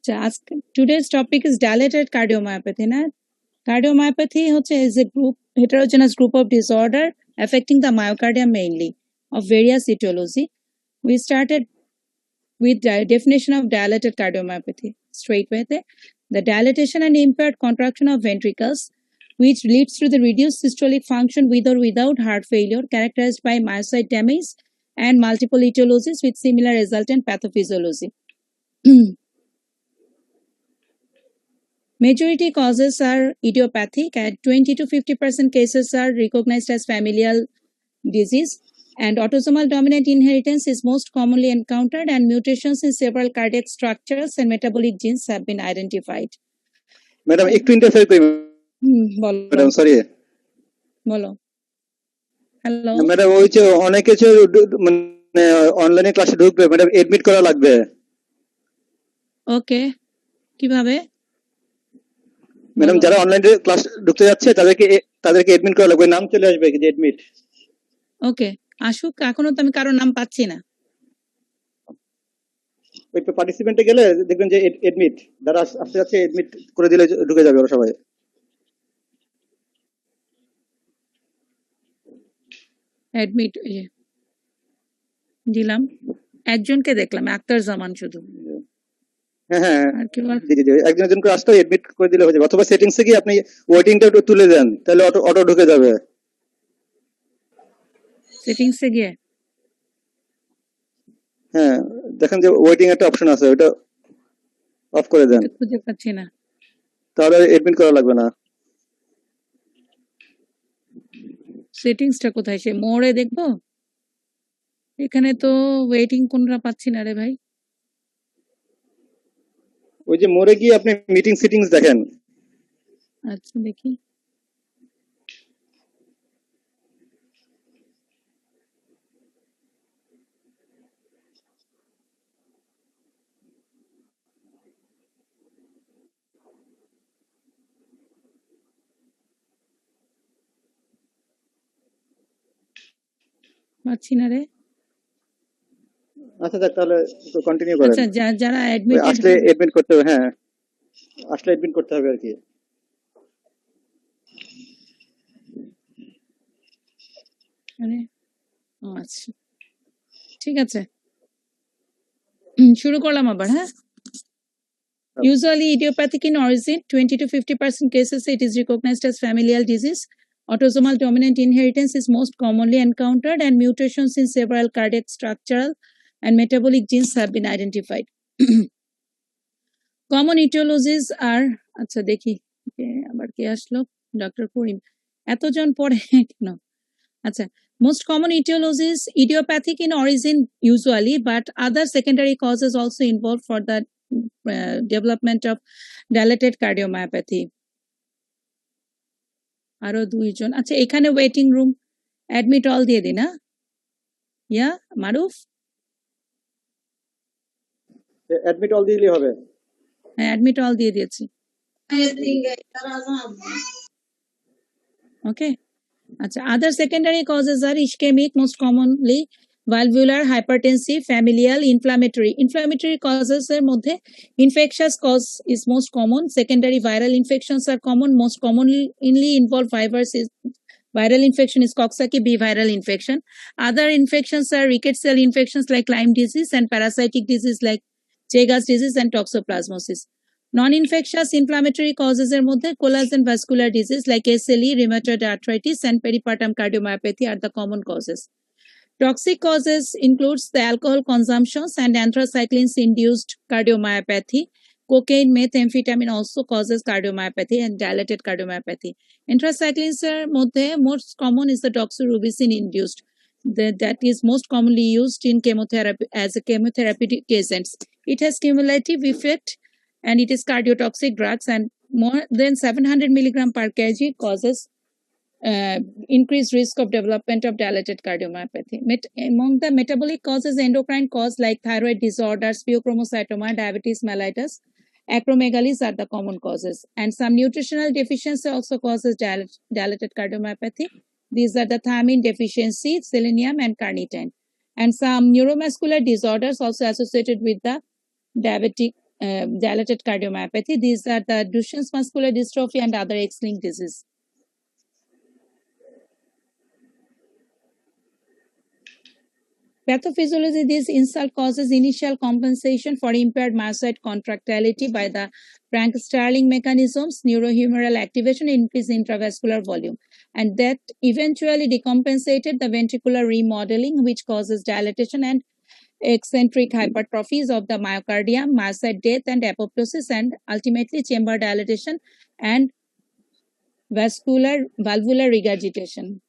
Today's topic is dilated cardiomyopathy. Na? Cardiomyopathy is a heterogeneous group of disorder affecting the myocardium mainly of various etiology. We started with the definition of dilated cardiomyopathy. Straight with it. The dilatation and impaired contraction of ventricles, which leads to the reduced systolic function with or without heart failure, characterized by myocyte damage and multiple etiologies with similar resultant pathophysiology. Majority causes are idiopathic. At 20 to 50% cases are recognized as familial disease, and autosomal dominant inheritance is most commonly encountered, and mutations in several cardiac structures and metabolic genes have been identified. Madam, একটু interfere করি madam, sorry বলো। Hello madam, ওই যে অনেকে মানে অনলাইনে ক্লাসে ঢুকবে ম্যাডাম, এডমিট করা লাগবে। ওকে, কিভাবে ম্যাডাম? যারা অনলাইনে ক্লাস ঢুকতে যাচ্ছে তাদেরকে এডমিট করা লাগবে, নাম চলে আসবে যে এডমিট। ওকে, আসুক। এখনো তো আমি কারোর নাম পাচ্ছি না। ওই পার্টিসিপেন্টে গেলে দেখবেন যে এডমিট, যারা আসতে যাচ্ছে এডমিট করে দিলে ঢুকে যাবে ওরা সবাই। অ্যাডমিট দিলাম, একজনকে দেখলাম, আক্তার জামান শুধু। হ্যাঁ, একজন করে আসতে এডমিট করে দিলে হয়ে যাবে, অথবা সেটিংসে গিয়ে আপনি ওয়েটিংটা একটু তুলে দেন, তাহলে অটো ঢুকে যাবে। সেটিংসে গিয়ে হ্যাঁ, দেখেন যে ওয়েটিং একটা অপশন আছে, ওটা অফ করে দেন, খুঁজে পাচ্ছি না, তাহলে এডমিট করা লাগবে না। সেটিংসটা কোথায়? সে মোড়ে দেখবো, এখানে তো ওয়েটিং কোনটা পাচ্ছি না রে ভাই। ওই যে মোড়ে গিয়ে আপনি মিটিং সেটিংস দেখেন। আচ্ছা, দেখি। পাচ্ছি না রে। আচ্ছা, তাহলে কন্টিনিউ করেন। আচ্ছা, যারা আসলে এডমিট করতে হবে। হ্যাঁ, আসলে এডমিট করতে হবে আর কি। আচ্ছা, ঠিক আছে, শুরু করলাম আবার। হ্যাঁ, usually idiopathic in origin, 20 to 50% cases it is recognized as familial disease. Autosomal dominant inheritance is most commonly encountered, and mutations in several cardiac, structural, and metabolic genes have been identified. Common etiologies are, আচ্ছা দেখি আবার কে আসলো, doctor করিম। এতজন পড়ে কেন? আচ্ছা, most common etiologies idiopathic in origin usually, but other secondary causes also involved for the development of dilated cardiomyopathy. আরো দুইজন। আচ্ছা, এখানে ওয়েটিং রুম অ্যাডমিট অল দিয়ে দিন। ইয়া মারুফ, অ্যাডমিট অল দিলেই হবে। হ্যাঁ, অ্যাডমিট অল দিয়ে দিয়েছি। ওকে, আচ্ছা, other secondary causes are ischemic, most commonly valvular, hypertensive, familial, inflammatory. Inflammatory causes এর মধ্যে infectious cause is most common. Secondary viral infections are common. Most commonly involve viral infection is Coxsackie B viral infection. Other infections are rickettsial infections like Lyme disease and parasitic disease like Chagas disease and toxoplasmosis. Non-infectious inflammatory causes এর মধ্যে collagen vascular disease like SLE, rheumatoid arthritis, and peripartum cardiomyopathy are the common causes. Toxic causes includes the alcohol consumptions and anthracyclines-induced cardiomyopathy. Cocaine, meth, amphetamine also causes cardiomyopathy and dilated cardiomyopathy. Anthracyclines এর মধ্যে most common is the doxorubicin-induced. That is most commonly used in chemotherapy as a chemotherapeutic agents. It has cumulative effect, and it is cardiotoxic drugs, and more than 700 milligram per kg causes increased risk of development of dilated cardiomyopathy. Among the metabolic causes, endocrine cause like thyroid disorders, pheochromocytoma, diabetes mellitus, acromegalies are the common causes, and some nutritional deficiency also causes dilated cardiomyopathy. These are the thiamine deficiency, selenium, and carnitine, and some neuromuscular disorders also associated with the diabetic dilated cardiomyopathy. These are the Duchenne's muscular dystrophy and other X-linked disease. Pathophysiology, this insult causes initial compensation for impaired myocyte contractility by the Frank-Starling mechanisms, neurohumoral activation, increase intravascular volume, and that eventually decompensated the ventricular remodeling, which causes dilatation and eccentric hypertrophies of the myocardium, myocyte death and apoptosis, and ultimately chamber dilatation and valvular regurgitation.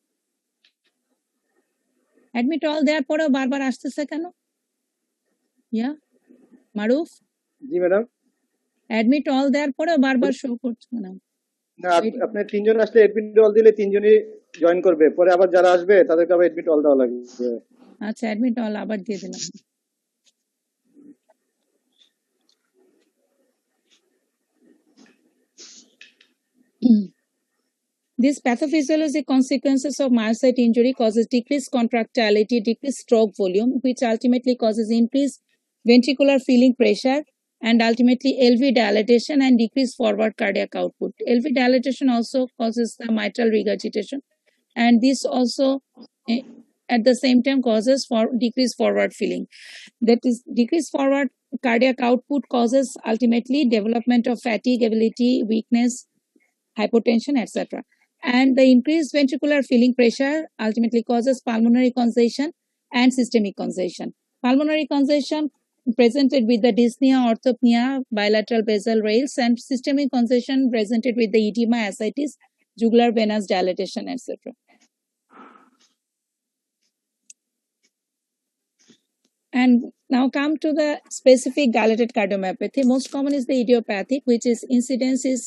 Admit all দেওয়ার পরেও বারবার আসতেছে কেন? Yeah, মারুফ? জি madam. Admit all দেওয়ার পরেও বারবার show করছে না। না, আপনি তিনজন আসলে অ্যাডমিট অল দিলে তিনজনই জয়েন করবে, পরে আবার যারা আসবে তাদেরকে আবার অ্যাডমিট অল দেওয়া লাগবে। আচ্ছা, অ্যাডমিট অল আবার দিয়ে দিলাম। These pathophysiologic consequences of myocyte injury causes decreased contractility, decreased stroke volume, which ultimately causes increased ventricular filling pressure and ultimately LV dilatation and decreased forward cardiac output. LV dilatation also causes the mitral regurgitation, and this also at the same time causes decreased forward filling. That is, decreased forward cardiac output causes ultimately development of fatigue, ability, weakness, hypotension, etc. And the increased ventricular filling pressure ultimately causes pulmonary congestion and systemic congestion. Pulmonary congestion presented with the dyspnea, orthopnea, bilateral basal rales, and systemic congestion presented with the edema, ascites, jugular venous dilatation, etc. And now come to the specific dilated cardiomyopathy. Most common is the idiopathic, which is incidence is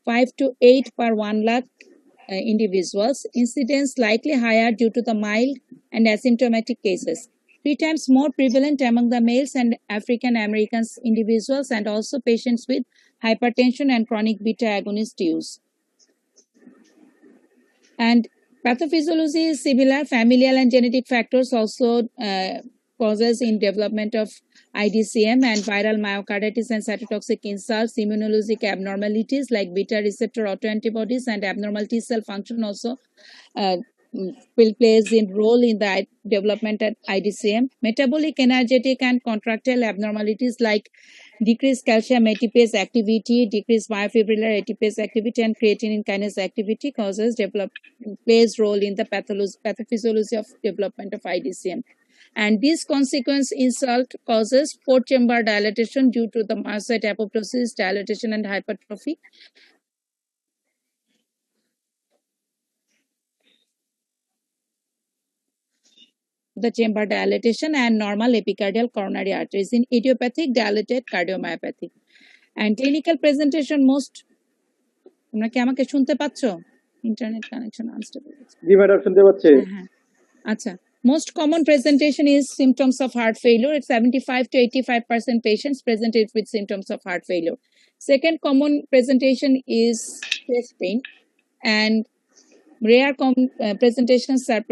5 to 8 per 1 lakh individuals. Incidence likely higher due to the mild and asymptomatic cases. 3 times more prevalent among the males and African Americans individuals, and also patients with hypertension and chronic beta agonist use. And pathophysiology is similar. Familial and genetic factors also causes in development of IDCM and viral myocarditis and cytotoxic insults, immunologic abnormalities like beta receptor autoantibodies and abnormal T cell function also will plays in role in the development at IDCM. Metabolic, energetic, and contractile abnormalities like decreased calcium ATPase activity, decreased myofibrillar ATPase activity, and creatinine kinase activity plays role in the pathophysiology of development of IDCM. And this consequence insult causes 4-chamber dilatation due to the myocyte apoptosis, dilatation, and hypertrophy. The chamber dilatation and normal epicardial coronary arteries in idiopathic dilated cardiomyopathy. And clinical presentation most তোমরা কি আমাকে শুনতে পাচ্ছ? Internet connection unstable. জি madam, শুনতে পাচ্ছি। আচ্ছা, most common presentation is symptoms of heart failure. 75 to 85% patients presented with symptoms of heart failure. Second common presentation is chest pain, and rare presentations are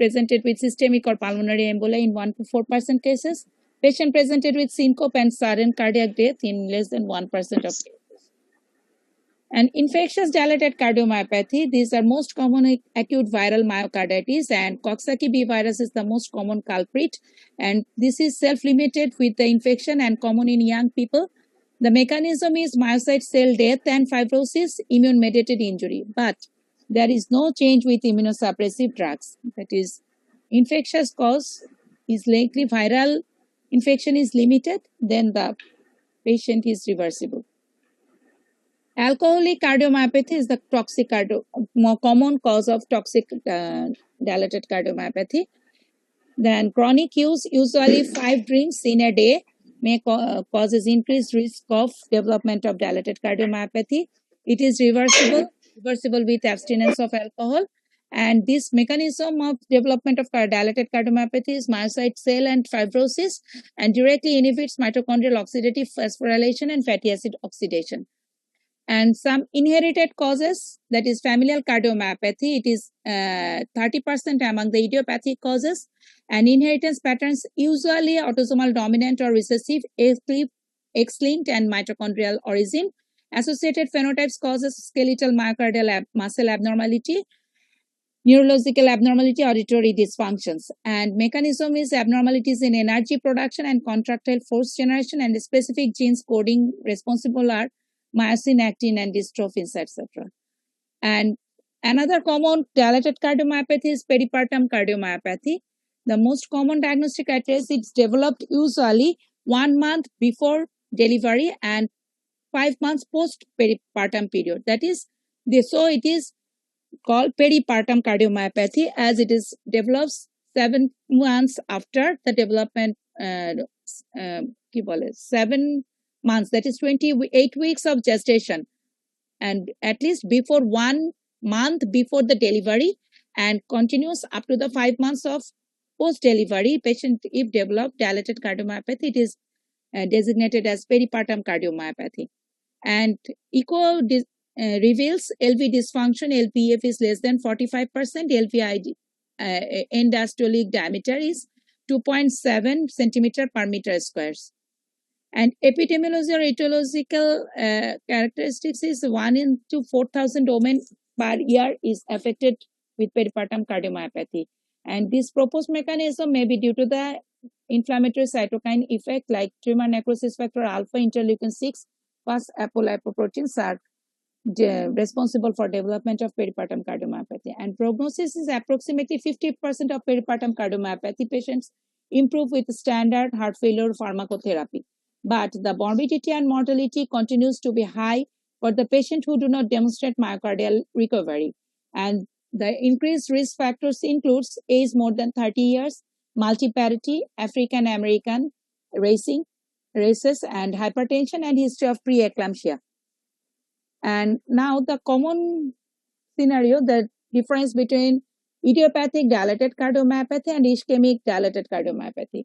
presented with systemic or pulmonary embolia in 1 to 4% cases. Patient presented with syncope and sudden cardiac death in less than 1% of cases. And infectious dilated cardiomyopathy, these are most common acute viral myocarditis, and Coxsackie B virus is the most common culprit, and this is self-limited with the infection and common in young people. The mechanism is myocyte cell death and fibrosis, immune-mediated injury, but there is no change with immunosuppressive drugs. That is, infectious cause is likely viral infection is limited, then the patient is reversible. Alcoholic cardiomyopathy is the more common cause of toxic dilated cardiomyopathy. Then chronic use, usually 5 drinks in a day, may causes increased risk of development of dilated cardiomyopathy. It is reversible with abstinence of alcohol. And this mechanism of development of dilated cardiomyopathy is myocyte cell and fibrosis, and directly inhibits mitochondrial oxidative phosphorylation and fatty acid oxidation. And some inherited causes, that is familial cardiomyopathy, it is 30% among the idiopathic causes, and inheritance patterns usually autosomal dominant or recessive, X-linked and mitochondrial origin. Associated phenotypes causes skeletal myocardial muscle abnormality, neurological abnormality, auditory dysfunctions, and mechanism is abnormalities in energy production and contractile force generation, and specific genes coding responsible are myosin, actin, and dystrophins, etc. And another common dilated cardiomyopathy is peripartum cardiomyopathy. The most common diagnostic criteria is it's developed usually 1 month before delivery and 5 months post peripartum period. That is, so it is called peripartum cardiomyopathy as it is develops 7 months after the development, 7 months, that is 28 weeks of gestation, and at least before 1 month before the delivery and continues up to the 5 months of post delivery. Patient, if developed dilated cardiomyopathy, it is designated as peripartum cardiomyopathy. And echo reveals LV dysfunction. LVEF is less than 45%. LVI end diastolic diameter is 2.7 centimeter per meter squares. And epidemiology or etiological characteristics is 1 into 4,000 women per year is affected with peripartum cardiomyopathy. And this proposed mechanism may be due to the inflammatory cytokine effect like tumor necrosis factor alpha, interleukin 6, plus apolipoproteins are responsible for development of peripartum cardiomyopathy. And prognosis is approximately 50% of peripartum cardiomyopathy patients improve with standard heart failure pharmacotherapy. But the morbidity and mortality continues to be high for the patient who do not demonstrate myocardial recovery. And the increased risk factors includes age more than 30 years, multiparity, African American races, and hypertension, and history of preeclampsia. And now the common scenario, the difference between idiopathic dilated cardiomyopathy and ischemic dilated cardiomyopathy.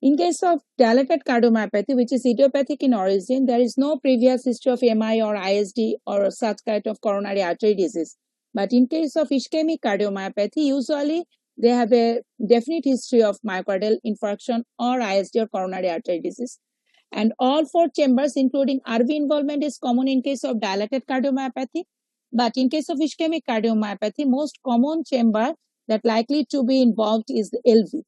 In case of dilated cardiomyopathy, which is idiopathic in origin, there is no previous history of MI or ISD or such kind of coronary artery disease. But in case of ischemic cardiomyopathy, usually they have a definite history of myocardial infarction or ISD or coronary artery disease. And all 4 chambers, including RV involvement, is common in case of dilated cardiomyopathy. But in case of ischemic cardiomyopathy, most common chamber that likely to be involved is the LV.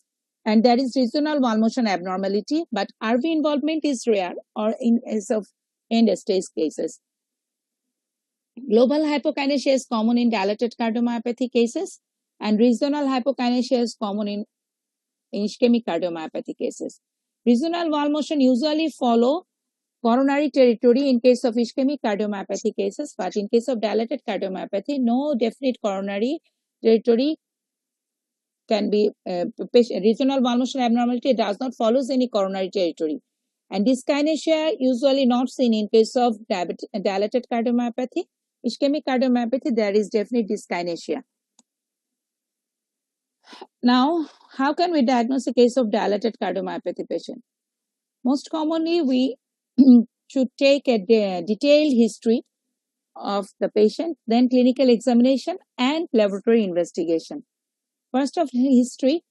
And there is regional wall motion abnormality, but RV involvement is rare or in case of end stage cases. Global hypokinesia is common in dilated cardiomyopathy cases, and regional hypokinesia is common in ischemic cardiomyopathy cases. Regional wall motion usually follow coronary territory in case of ischemic cardiomyopathy cases, but in case of dilated cardiomyopathy, no definite coronary territory can be regional wall motion abnormality does not follows any coronary territory. And dyskinesia usually not seen in case of dilated cardiomyopathy. Ischemic cardiomyopathy, there is definite dyskinesia. Now, how can we diagnose a case of dilated cardiomyopathy patient? Most commonly, we should take a detailed history of the patient, then clinical examination and laboratory investigation. First of history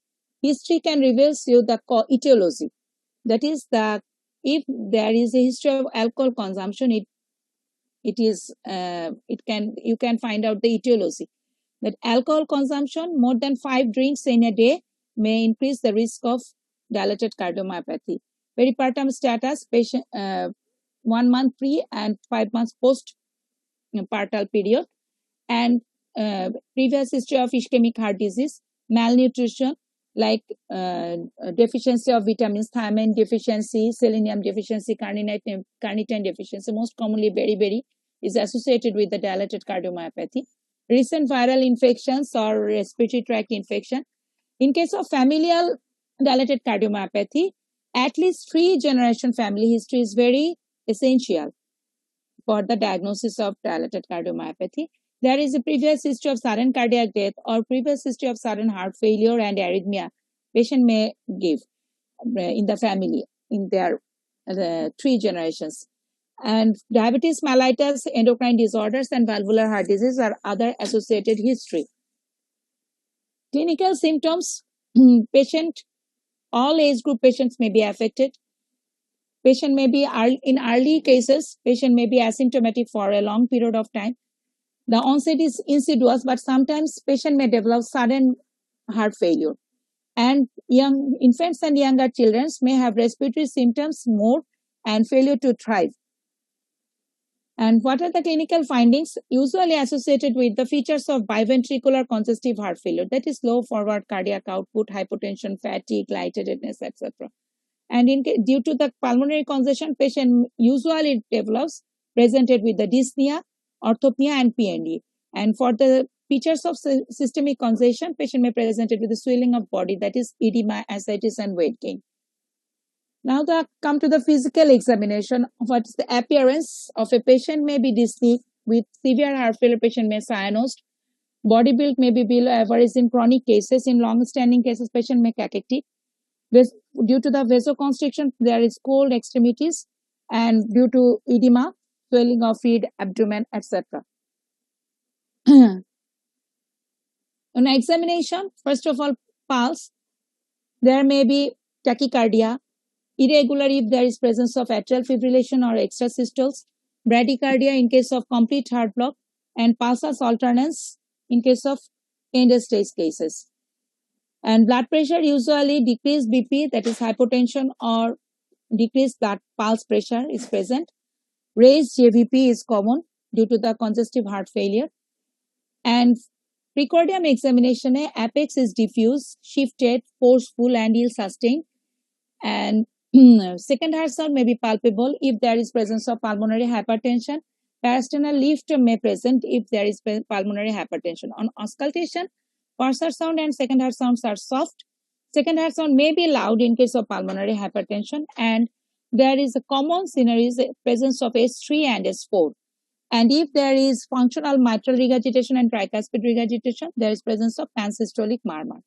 can reveal you the etiology. That is, if there is a history of alcohol consumption, you can find out the etiology. That alcohol consumption, more than 5 drinks in a day, may increase the risk of dilated cardiomyopathy. Peripartum status, patient 1 month pre and 5 months post partal period, and previous history of ischemic heart disease, malnutrition like deficiency of vitamins, thiamine deficiency, selenium deficiency, carnitine deficiency, most commonly beriberi, is associated with the dilated cardiomyopathy. Recent viral infections or respiratory tract infection. In case of familial dilated cardiomyopathy, at least 3-generation family history is very essential for the diagnosis of dilated cardiomyopathy. There is a previous history of sudden cardiac death or previous history of sudden heart failure and arrhythmia patient may give in the family in their 3 generations. And diabetes mellitus, endocrine disorders, and valvular heart disease are other associated history. Clinical symptoms, all age group patients may be affected. Patient may be in early cases, patient may be asymptomatic for a long period of time. The onset is insidious, but sometimes patient may develop sudden heart failure. And young infants and younger children may have respiratory symptoms more and failure to thrive. And what are the clinical findings? Usually associated with the features of biventricular congestive heart failure, that is low forward cardiac output, hypotension, fatigue, lightheadedness, etc. And due to the pulmonary congestion, patient usually develops presented with the dyspnea, orthopnea, and PND. And for the features of systemic congestion, patient may present it with the swelling of body, that is edema, ascites, and weight gain. Now come to the physical examination. What is the appearance of a patient may be dyspneic with severe heart failure. Patient may cyanosed. Body build may be below average in chronic cases. In long-standing cases, patient may cachectic. Due to the vasoconstriction, there is cold extremities, and due to edema, swelling of feet, abdomen, etc. On examination, first of all, pulse. There may be tachycardia, irregular if there is presence of atrial fibrillation or extrasystoles, bradycardia in case of complete heart block, and pulsus alternans in case of end-stage cases. And blood pressure, usually decreased BP, that is hypotension, or decreased blood pulse pressure is present. Raised JVP is common due to the congestive heart failure. And precordium examination, apex is diffuse, shifted, forceful, and ill-sustained. And second heart sound may be palpable if there is presence of pulmonary hypertension. Parasternal lift may present if there is pulmonary hypertension. On auscultation, first heart sound and second heart sounds are soft. Second heart sound may be loud in case of pulmonary hypertension, and there is a common scenario is the presence of S3 and S4. And if there is functional mitral regurgitation and tricuspid regurgitation, there is presence of pansystolic murmur.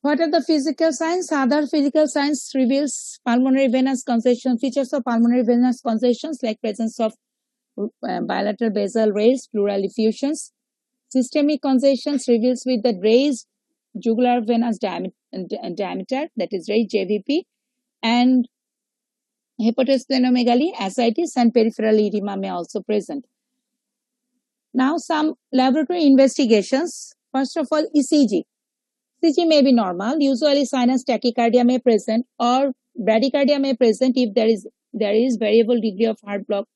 What are the physical signs? Other physical signs reveals pulmonary venous congestion. Features of pulmonary venous congestions like presence of bilateral basal raised pleural effusions. Systemic congestions reveals with the raised jugular venous diameter, that is raised JVP, and hepatosplenomegaly, ascites, and peripheral edema may also present. Now some laboratory investigations. First of all, ECG. ECG may be normal. Usually sinus tachycardia may present, or bradycardia may present if there is variable degree of heart block,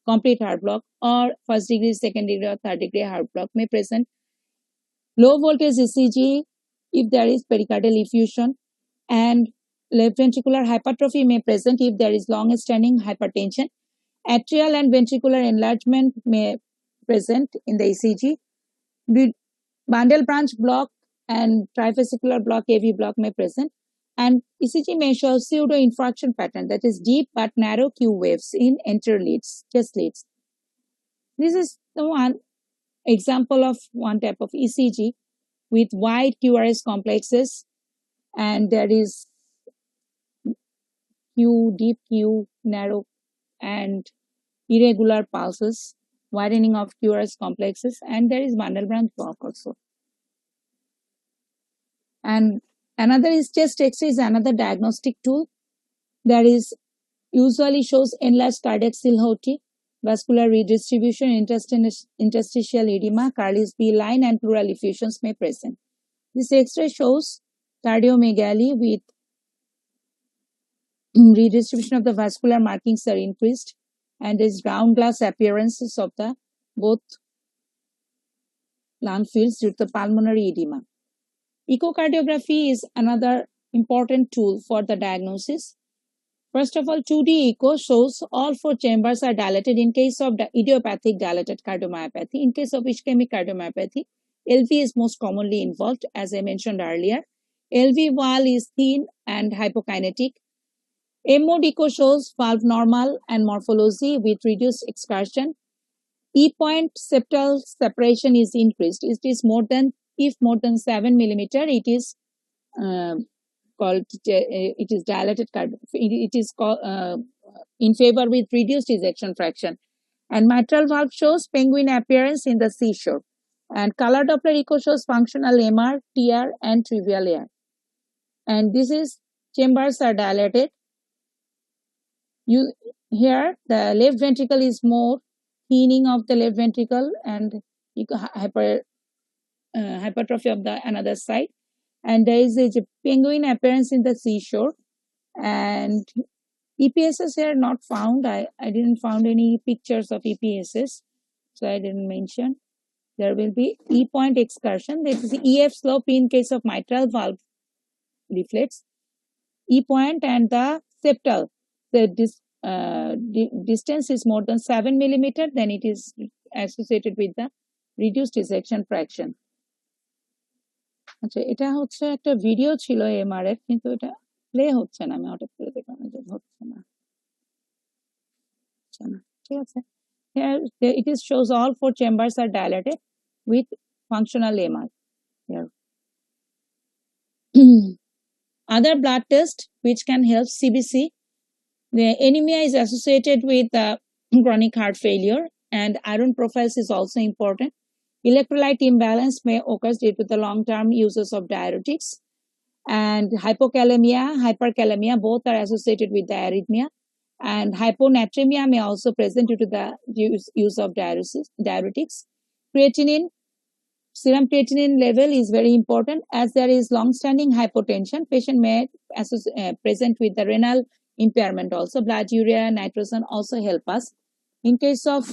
complete heart block, or first degree, second degree, or third degree heart block may present. Low voltage ECG if there is pericardial effusion, and left ventricular hypertrophy may present if there is long-standing hypertension. Atrial and ventricular enlargement may present in the ECG. Bundle branch block and trifascicular block, AV block may present. And ECG may show pseudo infarction pattern, that is deep but narrow Q waves in anterior leads, chest leads. This is the one example of one type of ECG with wide QRS complexes, and there is Q, deep Q, narrow, and irregular pulses, widening of QRS complexes, and there is bundle branch block also. And another is chest X-ray is another diagnostic tool. There is usually shows enlarged cardiac silhouette, vascular redistribution, interstitial edema, Carlis B line, and pleural effusions may present. This X-ray shows cardiomegaly with redistribution of the vascular markings are increased, and there is ground glass appearances of the both lung fields due to the pulmonary edema. Echocardiography is another important tool for the diagnosis. First of all, 2D echo shows all four chambers are dilated in case of the idiopathic dilated cardiomyopathy. In case of ischemic cardiomyopathy, LV is most commonly involved, as I mentioned earlier. LV wall is thin and hypokinetic. M-mode echo shows valve normal and morphology with reduced excursion. E-point septal separation is increased. It is more than 7 millimeter, it is called it is dilated. It is called in favor with reduced ejection fraction. And mitral valve shows penguin appearance in the seashore. And color Doppler echo shows functional MR, TR, and trivial air. And this is chambers are dilated. Here the left ventricle is more thinning of the left ventricle and hypertrophy of the another side, and there is a penguin appearance in the seashore, and EPSs here not found. I didn't found any pictures of EPSs, so I didn't mention. There will be E point excursion. This is EF slope in case of mitral valve deflects. E point and the septal, the distance is more than 7 millimeter, then it is associated with the reduced ejection fraction. আচ্ছা, এটা হচ্ছে একটা video ছিল MR এর, কিন্তু এটা play হচ্ছে না, আমি হঠাৎ করে দেখলাম যে হচ্ছে না। ঠিক আছে, here it is shows all 4 chambers are dilated with functional MR here. Other blood test which can help CBC. The anemia is associated with chronic heart failure, and iron profiles is also important. Electrolyte imbalance may occur due to the long-term uses of diuretics, and hypokalemia, hyperkalemia, both are associated with the arrhythmia, and hyponatremia may also present due to the use of diuretics. Creatinine, serum creatinine level is very important, as there is long-standing hypotension. Patient may present with the renal impairment also. Blood urea, nitrogen also help us. In case of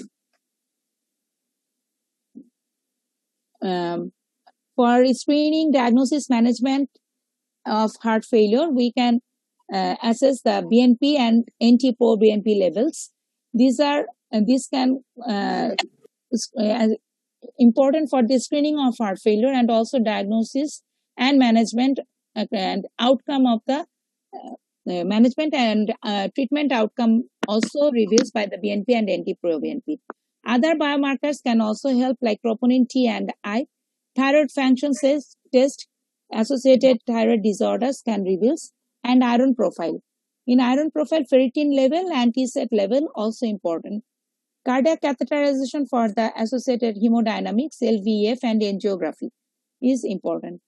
for screening, diagnosis, management of heart failure, we can assess the BNP and NT-proBNP levels. These can important for the screening of heart failure, and also diagnosis and management and outcome of the management and treatment outcome also reveals by the BNP and NT-proBNP. Other biomarkers can also help, like troponin T and I. Thyroid function test, associated thyroid disorders can reveal, and iron profile. In iron profile, ferritin level and T-set level also important. Cardiac catheterization for the associated hemodynamics, LVEF, and angiography is important.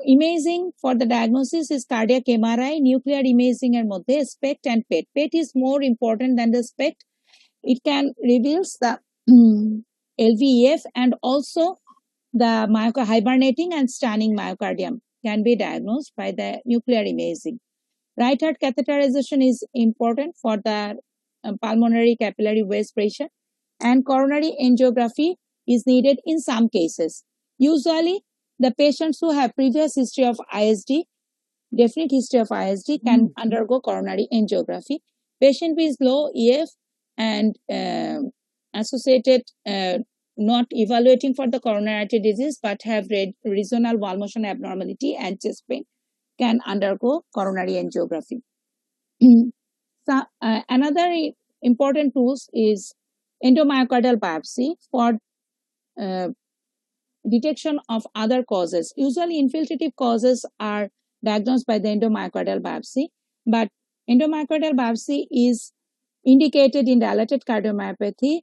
Imaging for the diagnosis is cardiac MRI, nuclear imaging er moddhe SPECT and PET. PET is more important than the SPECT. It can reveals the LVEF, and also the hibernating and stunning myocardium can be diagnosed by the nuclear imaging. Right heart catheterization is important for the pulmonary capillary waist pressure, and coronary angiography is needed in some cases. Usually, the patients who have previous history of ISD, definite history of ISD, can undergo coronary angiography. Patient with low EF and associated not evaluating for the coronary artery disease but have regional wall motion abnormality and chest pain can undergo coronary angiography. So, another important tools is endomyocardial biopsy for detection of other causes. Usually infiltrative causes are diagnosed by the endomyocardial biopsy, but endomyocardial biopsy is indicated in dilated cardiomyopathy,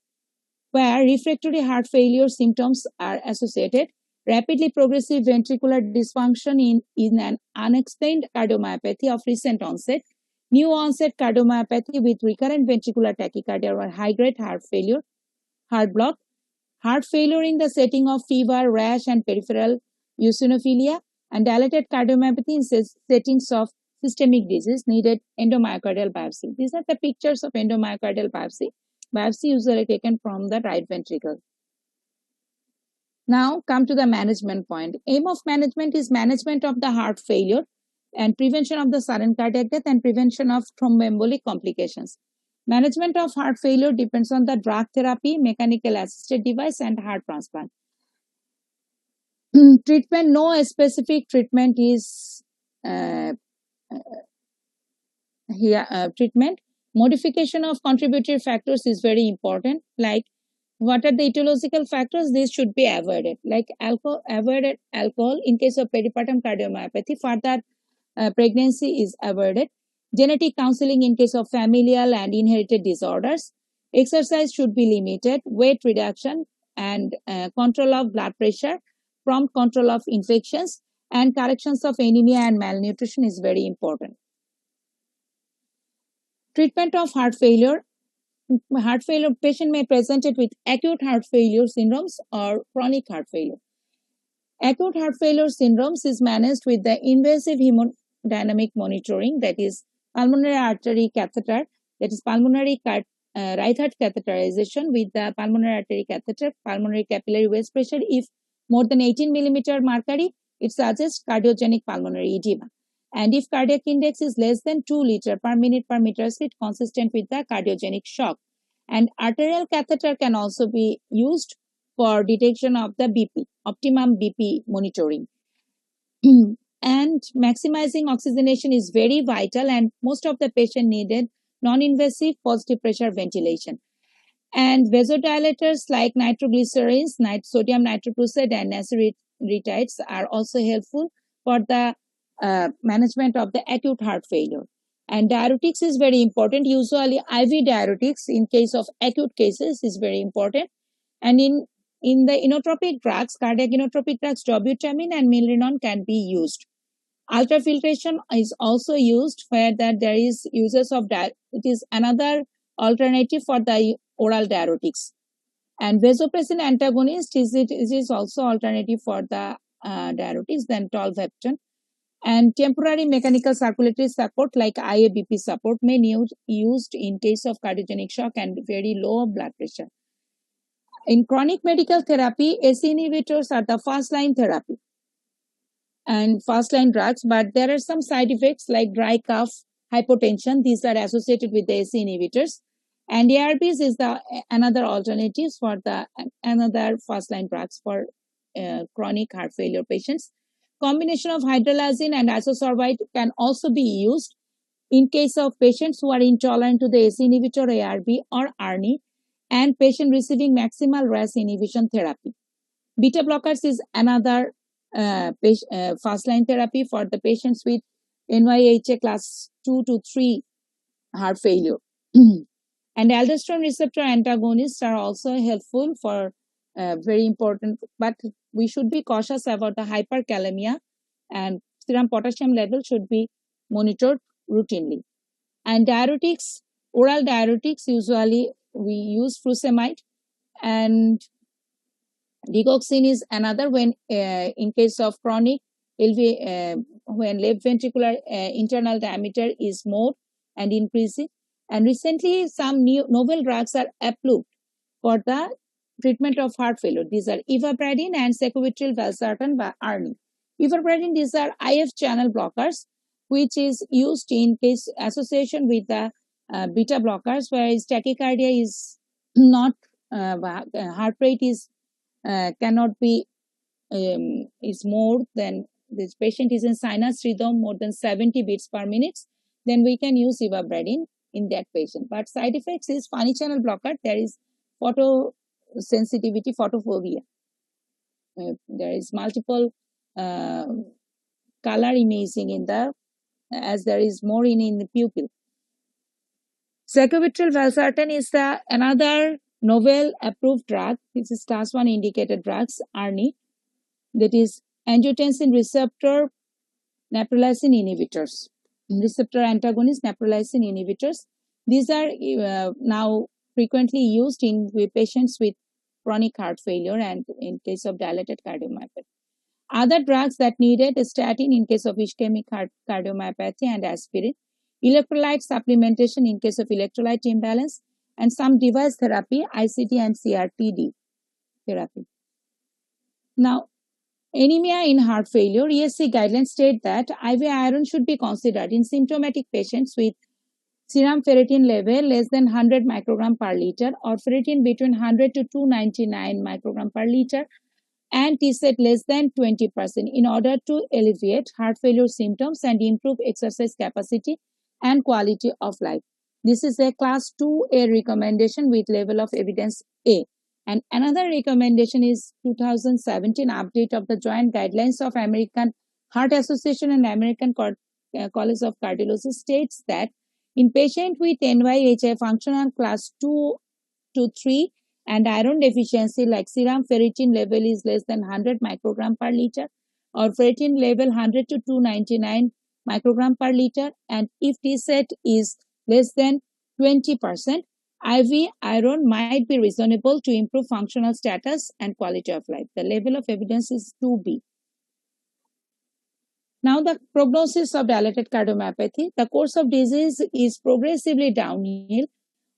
where refractory heart failure symptoms are associated. Rapidly progressive ventricular dysfunction in an unexplained cardiomyopathy of recent onset, new onset cardiomyopathy with recurrent ventricular tachycardia or high-grade heart failure, heart block, heart failure in the setting of fever, rash, and peripheral eosinophilia, and dilated cardiomyopathy in settings of systemic disease needed endomyocardial biopsy. These are the pictures of endomyocardial biopsy. Biopsy usually taken from the right ventricle. Now come to the management point. Aim of management is management of the heart failure and prevention of the sudden cardiac death and prevention of thromboembolic complications. Management of heart failure depends on the drug therapy, mechanical assisted device, and heart transplant. Treatment, no specific treatment is treatment. Modification of contributory factors is very important. Like, what are the etiological factors? These should be avoided. Like avoided alcohol in case of peripartum cardiomyopathy. Further pregnancy is avoided. Genetic counseling in case of familial and inherited disorders. Exercise should be limited. Weight reduction and control of blood pressure, prompt control of infections, and corrections of anemia and malnutrition is very important. Treatment of heart failure. Heart failure patient may present it with acute heart failure syndromes or chronic heart failure. Acute heart failure syndromes is managed with the invasive hemodynamic monitoring, that is pulmonary artery catheter, that is pulmonary right heart catheterization with the pulmonary artery catheter, pulmonary capillary waste pressure. If more than 18 millimeter mercury, it suggests cardiogenic pulmonary edema. And if cardiac index is less than 2 liter per minute per meter squared, consistent with the cardiogenic shock. And arterial catheter can also be used for detection of the BP, optimum BP monitoring. And maximizing oxygenation is very vital, and most of the patient needed non-invasive positive pressure ventilation. And vasodilators like nitroglycerins, sodium nitroprusside and naciretides are also helpful for the management of the acute heart failure. And diuretics is very important. Usually IV diuretics in case of acute cases is very important. And in the inotropic drugs, cardiac inotropic drugs, dobutamine and milrinone can be used. Ultrafiltration is also used where that there is uses of it is another alternative for the oral diuretics. And vasopressin antagonist is also alternative for the diuretics than tolvaptan. And temporary mechanical circulatory support like IABP support may be used in case of cardiogenic shock and very low blood pressure. In chronic medical therapy, ACE inhibitors are the first line therapy and first line drugs, but there are some side effects like dry cough, hypotension. These are associated with the ACE inhibitors. And ARBs is another alternatives for the another first line drugs for chronic heart failure patients. Combination of hydralazine and isosorbide can also be used in case of patients who are intolerant to the ACE inhibitor, ARB or ARNI, and patient receiving maximal RAS inhibition therapy. Beta blockers is another first line therapy for the patients with NYHA class 2 to 3 heart failure. And aldosterone receptor antagonists are also helpful for very important, but we should be cautious about the hyperkalemia, and serum potassium level should be monitored routinely. And diuretics, oral diuretics, usually we use furosemide, and digoxin is another when in case of chronic LV, when left ventricular internal diameter is more and increasing. And recently some new novel drugs are approved for the treatment of heart failure. These are ivabradine and sacubitril valsartan by ARNI. Ivabradine, these are IF channel blockers, which is used in case association with the beta blockers, whereas tachycardia is not, heart rate is cannot be, is more than, this patient is in sinus rhythm more than 70 beats per minute, then we can use ivabradine in that patient. But side effects is funny channel blocker, there is photosensitivity, photophobia. There is multiple color imaging in the, as there is more in the pupil. Sacubitril valsartan is another novel approved drug. This is class 1 indicated drugs, ARNI, that is angiotensin receptor neprilysin inhibitors, receptor antagonist neprilysin inhibitors. These are now frequently used in patients with chronic heart failure and in case of dilated cardiomyopathy. Other drugs that needed a statin in case of ischemic cardiomyopathy and aspirin, electrolyte supplementation in case of electrolyte imbalance, and some device therapy, ICD and CRTD therapy. Now, anemia in heart failure, ESC guidelines state that IV iron should be considered in symptomatic patients with serum ferritin level less than 100 microgram per liter or ferritin between 100 to 299 microgram per liter and T-set less than 20% in order to alleviate heart failure symptoms and improve exercise capacity and quality of life. This is a class 2A recommendation with level of evidence A. And another recommendation is 2017 update of the joint guidelines of American Heart Association and American College of Cardiology states that in patient with NYHA functional class 2 to 3 and iron deficiency like serum ferritin level is less than 100 microgram per liter or ferritin level 100 to 299 microgram per liter, and if T-set is less than 20%, IV iron might be reasonable to improve functional status and quality of life. The level of evidence is 2B. Now, the prognosis of dilated cardiomyopathy. The course of disease is progressively downhill.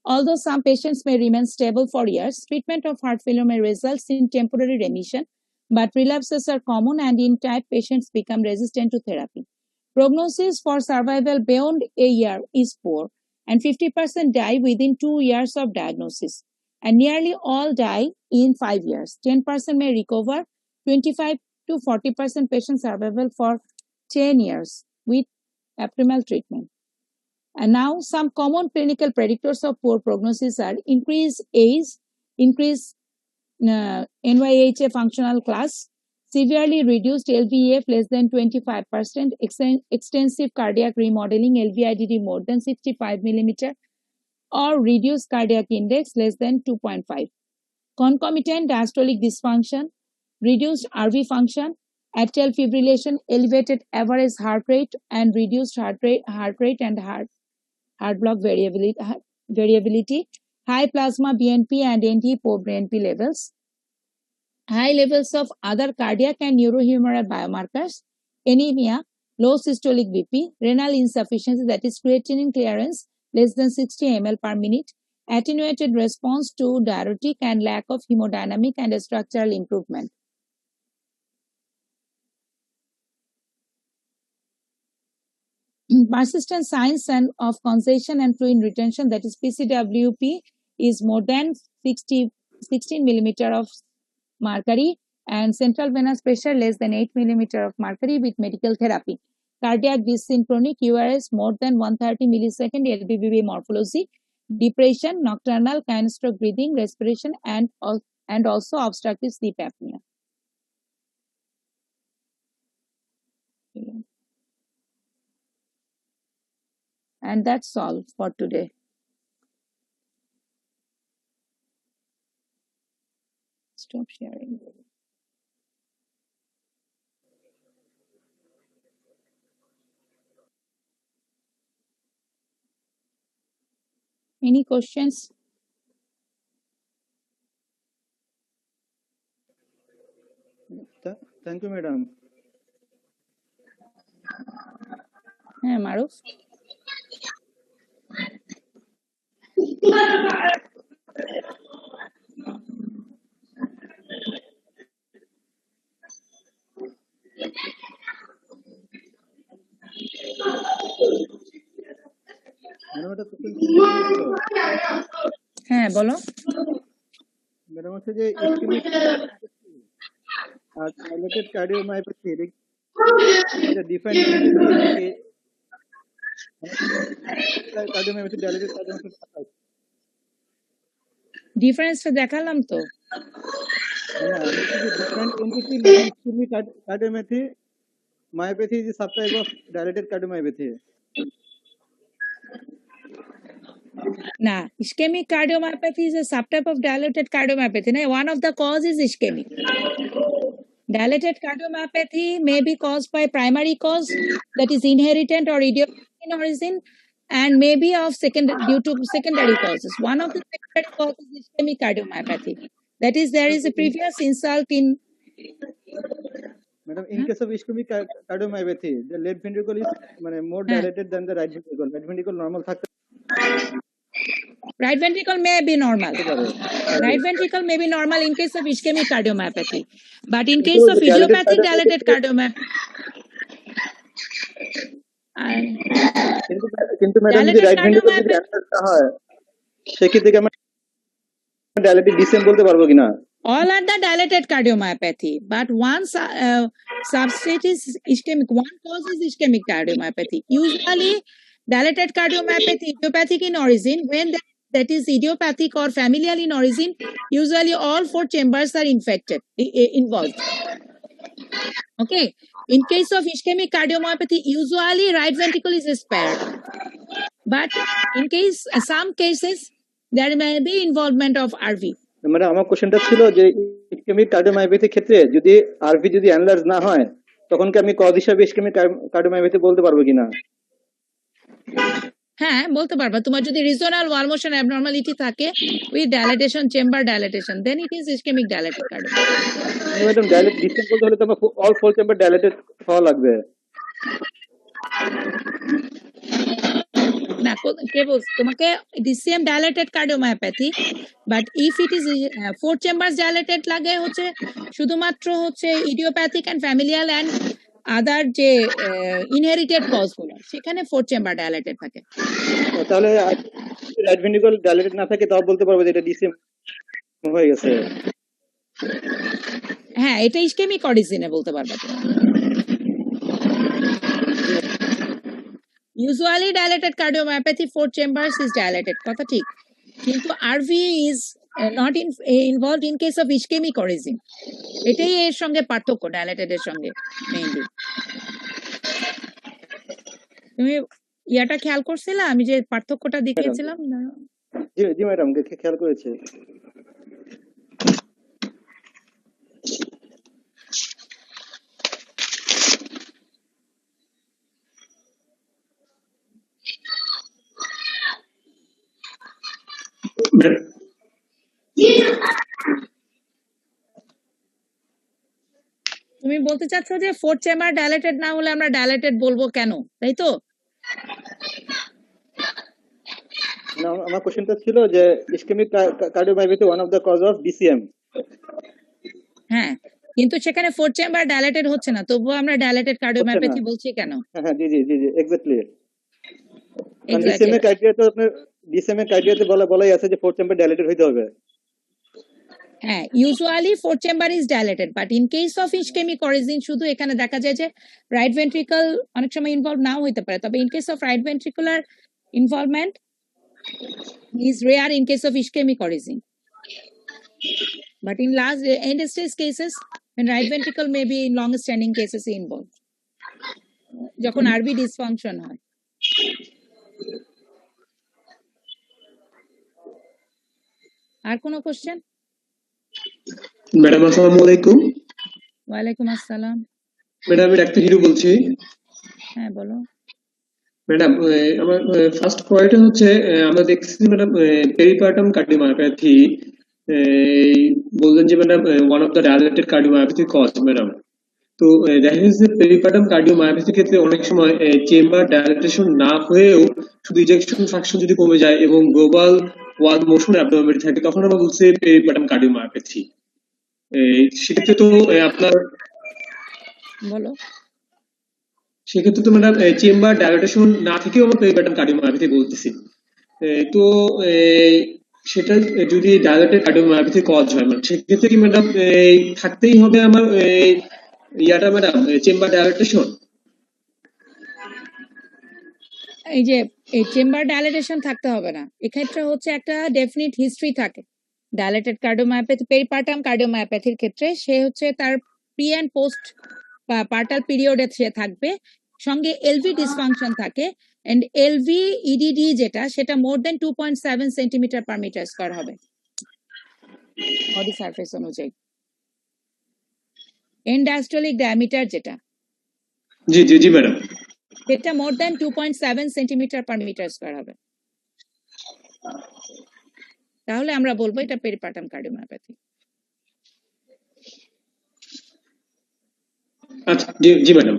Although some patients may remain stable for years, treatment of heart failure may result in temporary remission, but relapses are common and in type patients become resistant to therapy. Prognosis for survival beyond a year is poor, and 50% die within 2 years of diagnosis, and nearly all die in 5 years. 10% may recover, 25 to 40% patient survival for 10 years with optimal treatment. And now some common clinical predictors of poor prognosis are increased age, increased NYHA functional class, severely reduced LVEF less than 25%, extensive cardiac remodeling, LVIDD more than 65 millimeter, or reduced cardiac index less than 2.5. Concomitant diastolic dysfunction, reduced RV function, atrial fibrillation, elevated average heart rate, and reduced heart rate and heart block variability, high plasma BNP and NT-proBNP levels, high levels of other cardiac and neurohumoral biomarkers, anemia, low systolic BP, renal insufficiency, that is creatinine clearance less than 60 ml per minute, attenuated response to diuretic, and lack of hemodynamic and structural improvement. Persistent signs of congestion and fluid retention, that is PCWP, is more than 16 millimeter of mercury, and central venous pressure less than 8 millimeter of mercury with medical therapy. Cardiac dyssynchronic URS more than 130 millisecond LVBB morphology, depression, nocturnal kinestroke breathing, respiration, and also obstructive sleep apnea. And that's all for today. Stop sharing. Any questions? Thank you, madam. হ্যাঁ মারুফ হ্যাঁ বলো madam হচ্ছে যে ischemic আর dilated cardiomyopathy এটা define cardiomyopathy dilated cardiomyopathy ডিফারেন্সটা দেখালাম তো না different entity ischemic cardiomyopathy myopathy is a subtype of dilated cardiomyopathy. Nah, ischemic cardiomyopathy is a subtype of dilated cardiomyopathy. One of the causes is ischemic. Dilated cardiomyopathy may be caused by primary cause, that is inherited or idiopathic in origin, and may be of due to secondary causes. One of the secondary causes is ischemic cardiomyopathy. That is, there is a previous insult in. Madam, in case of ischemic cardiomyopathy, the left ventricle is more dilated than the right ventricle. Right ventricle normal থাকতে Right ventricle may be normal. Right ventricle may be normal in case of ischemic cardiomyopathy. But in case of idiopathic dilated cardiomyopathy, কিন্তু madam যদি right ventricle যদি absent হয় সেক্ষেত্রে কি আমরা dilated DCM বলতে পারবো কিনা? All are the dilated cardiomyopathy, but one substrate is ischemic. One cause is ischemic cardiomyopathy. Usually, dilated cardiomyopathy idiopathic in origin. When that is idiopathic or familial in origin, usually all 4 chambers are involved. Okay. In case of ischemic cardiomyopathy, usually right ventricle is spared. But in some cases, there may be involvement of RV. মানে আমার কোশ্চেনটা ছিল যে ischemic cardiomyopathy ক্ষেত্রে যদি RV যদি অ্যানলার্জ না হয় তখন কি আমি কজ হিসেবে ইসকেমিক কার্ডিওমায়োপ্যাথি বলতে পারবো কিনা? হ্যাঁ বলতে পারবা, তোমার যদি রিজনাল ওয়াল মোশন অ্যাবনরমালিটি থাকে with dilatation, chamber dilatation, then it is ischemic dilated cardiomyopathy. Madam dilate distance বলতে হলে তো আমার অল ফোর চেম্বার ডাইলেটেড হওয়া লাগবে। না কে বলছে তোমাকে DCM dilated cardiomyopathy, but if it is four chambers dilated লাগে হচ্ছে শুধুমাত্র হচ্ছে idiopathic and familial and other যে ইনহেরিটেড কজ গুলো, সেখানে ফোর চেম্বার ডাইলেটেড থাকে। তাহলে রাইট ভেন্ট্রিকল ডাইলেটেড না থাকে তাও বলতে পারবো যে এটা ডিসিএম হয়ে গেছে। হ্যাঁ এটা ইসকেমিক অরিজিনে বলতে পারবা তুমি। Usually dilated cardiomyopathy, four chambers is dilated, কথা ঠিক, কিন্তু RV is not involved in case of ischemic origin. এটাই এর সঙ্গে পার্থক্য dilated এর সঙ্গে মেইনলি। তুমি ইয়াটা খেয়াল করছিলে আমি যে পার্থক্যটা দেখিয়েছিলাম না? জি জি ম্যাডাম খেয়াল করেছি। তুমি বলতে চাচ্ছ যে ফোর্থ চেম্বার ডাইলেটেড না হলে আমরা ডাইলেটেড বলবো কেন, তাই তো? না আমার কোশ্চেনটা ছিল যে ischemic cardiomyopathy one of the cause of DCM. হ্যাঁ কিন্তু সেখানে ফোর্থ চেম্বার ডাইলেটেড হচ্ছে না, তবুও আমরা ডাইলেটেড কার্ডিওমায়োপ্যাথি বলছি কেন? হ্যাঁ জি জি জি জি এক্স্যাক্টলি। ডিসিএম এর ক্রাইটেরিয়া তো আপনার ডিসিএম এর ক্রাইটেরিয়াতে বলাই আছে যে ফোর্থ চেম্বার ডাইলেটেড হইতে হবে। হ্যাঁ usually fourth chamber is dilated, but in case of ischemic origin শুধু এখানে দেখা যায় যে রাইট ভেন্ট্রিকল অনেক সময় ইনভলভ নাও হতে পারে, তবে in case of right ventricular involvement is rare in case of ischemic origin, but in last end stage cases when right ventricle may be in long standing cases involved, যখন RV dysfunction হয়। আর কোনো question? Madam আসসালামু আলাইকুম। ওয়ালাইকুম আসসালাম। Madam আমি doctor Hiru বলছি। হ্যাঁ বলো। ম্যাডাম আমার ফার্স্ট পয়েন্ট হচ্ছে আমরা দেখছি ম্যাডাম পেরিপার্টাম কার্ডিওমায়োপ্যাথি বললেন যে madam one of the dilated cardiomyopathy cause madam. তো দেখা যাচ্ছে পেরিপার্টাম কার্ডিওমায়োপ্যাথির ক্ষেত্রে অনেক সময় চেম্বার ডাইলেটেশন না হয়েও শুধু ইজেকশন ফ্র্যাকশন যদি কমে যায় এবং গ্লোবাল ওয়াল মোশন অ্যাবনরমালিটি থাকে তখন আমরা বলছি পেরিপার্টাম কার্ডিওমায়োপ্যাথি। সেক্ষেত্রে তো আপনার বলো। সেক্ষেত্রে তো ম্যাডাম চেম্বার ডাইলেটেশন না থেকেও আমরা পেরিপার্টাম কার্ডিওমায়োপ্যাথি বলতেছি। তো সেটা যদি ডাইলেটেড কার্ডিওমায়োপ্যাথি কজ হয় মানে সেক্ষেত্রে কি ম্যাডাম থাকতেই হবে আমার ইয়াটা ম্যাডাম চেম্বার ডাইলেটেশন? এই যে এই চেম্বার ডাইলেটেশন থাকতে হবে না, এক্ষেত্রে হচ্ছে একটা ডেফিনিট হিস্ট্রি থাকে ডাইলেটেড কার্ডিওমায়োপ্যাথি, পেরিপার্টাম কার্ডিওমায়োপ্যাথির ক্ষেত্রে সে হচ্ছে তার প্রি অ্যান্ড পোস্ট বা পার্টাল পিরিয়ডে সে থাকবে, সঙ্গে এলভি ডিসফাংশন থাকে, এন্ড এলভি ইডিডি যেটা সেটা মোর দেন 2.7 সেন্টিমিটার পার মিটার স্কয়ার হবে বডি সারফেস অনুযায়ী। এন্ড ডায়াস্টোলিক ডায়ামিটার যেটা জি জি জি ম্যাডাম সেটা মোর দেন 2.7 সেন্টিমিটার পার মিটার স্কয়ার হবে, তাহলে আমরা বলবো এটা পেরিপার্টাম কার্ডিওমায়োপ্যাথি। আচ্ছা জি জি ম্যাডাম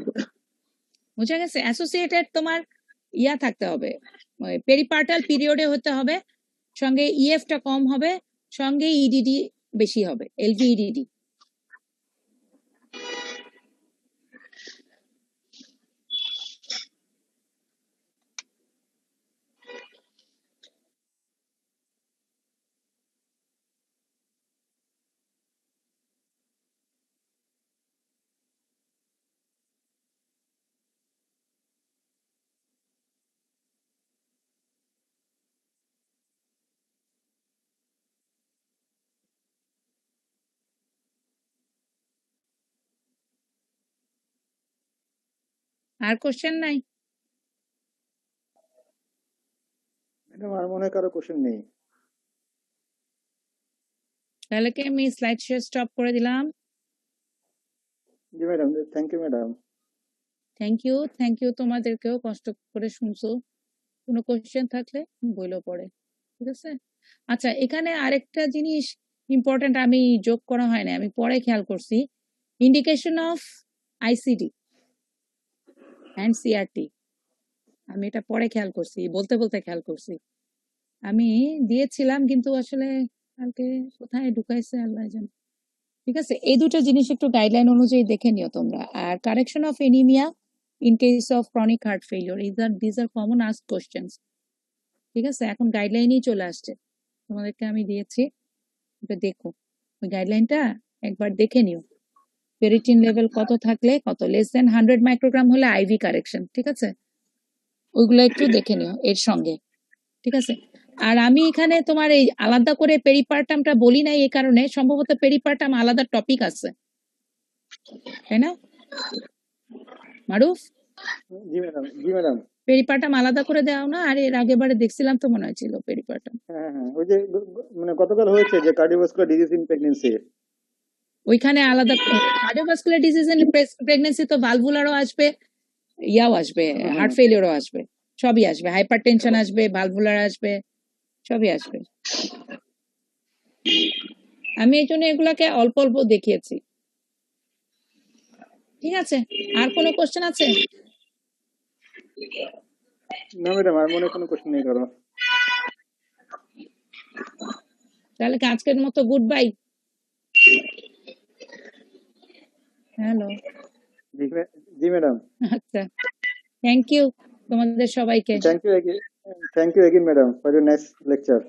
বুঝা গেছে? অ্যাসোসিয়েটেড তোমার ইয়া থাকতে হবে, পেরিপার্টাল পিরিয়ডে হতে হবে, সঙ্গে ইএফটা কম হবে, সঙ্গে ইডিডি বেশি হবে, এলভি ইডিডি। আর কোশ্চেন নাই? ম্যাডাম আর মনে হয় কারো কোশ্চেন নেই। তাহলে কি আমি স্লাইড শেয়ার স্টপ করে দিলাম? জি madam thank you madam. Thank you তোমাদেরকেও কষ্ট করে শুনছো। কোনো কোশ্চেন থাকলে বইলো পড়ে, ঠিক আছে? আচ্ছা, এখানে আরেকটা জিনিস ইম্পর্টেন্ট আমি যোগ করা হয় না, আমি পরে খেয়াল করছি, indication of ICD and CRT, আমি এটা পরে খেয়াল করছি, বলতে বলতে খেয়াল করছি। আমি দিয়েছিলাম কিন্তু আসলে কালকে কোথায় ঢুকাইছে আল্লাহ জানে। ঠিক আছে, এই দুটো জিনিস একটু গাইডলাইন অনুযায়ী দেখে নিও তোমরা। আর correction of anaemia in case of chronic heart failure, this are common ask questions. ঠিক আছে, এখন গাইডলাইনই চলে আসছে, তোমাদেরকে আমি দিয়েছি, এটা দেখো, ওই গাইডলাইনটা একবার দেখে নিও। ফেরিটিন লেভেল কত থাকলে কত, লেস দেন 100 মাইক্রোগ্রাম হলে আইভি কারেকশন, ঠিক আছে, ওইগুলো একটু দেখে নিও এর সঙ্গে, ঠিক আছে? আর আমি এখানে তোমার এই আলাদা করে পেরিপার্টামটা বলি নাই এই কারণে, সম্ভবত পেরিপার্টাম আলাদা টপিক আছে, তাই না মারুফ? জি ম্যাডাম, জি ম্যাডাম। পেরিপার্টাম আলাদা করে দেওয়া না? আর এর আগেবারে দেখছিলাম তো মনে হয়েছিল পেরিপার্টাম। হ্যাঁ হ্যাঁ, ওই যে মানে গতকাল হয়েছে যে কার্ডিওভাস্কুলার ডিজিজ ইন প্রেগন্যান্সি, ওইখানে আলাদা কার্ডিওভাস্কুলার ডিজিজ ইন প্রেগন্যান্সি তো ভালভুলারও আসবে, ইয়াও আসবে, হার্ট ফেলিওরও আসবে, সবই আসবে, হাইপারটেনশন আসবে, ভালভুলার আসবে, সবই আসবে। আমি এই জন্য এগুলাকে অল্প অল্প দেখিয়েছি, ঠিক আছে? আর কোনো কোশ্চেন আছে? না ম্যাডাম, আর মনে কোনো কোশ্চেন নেই কারো। তাহলে কি আজকের মতো গুড বাই? হ্যালো, জি ম্যাডাম। আচ্ছা, থ্যাংক ইউ তোমাদের সবাইকে। Thank you again madam for your next lecture.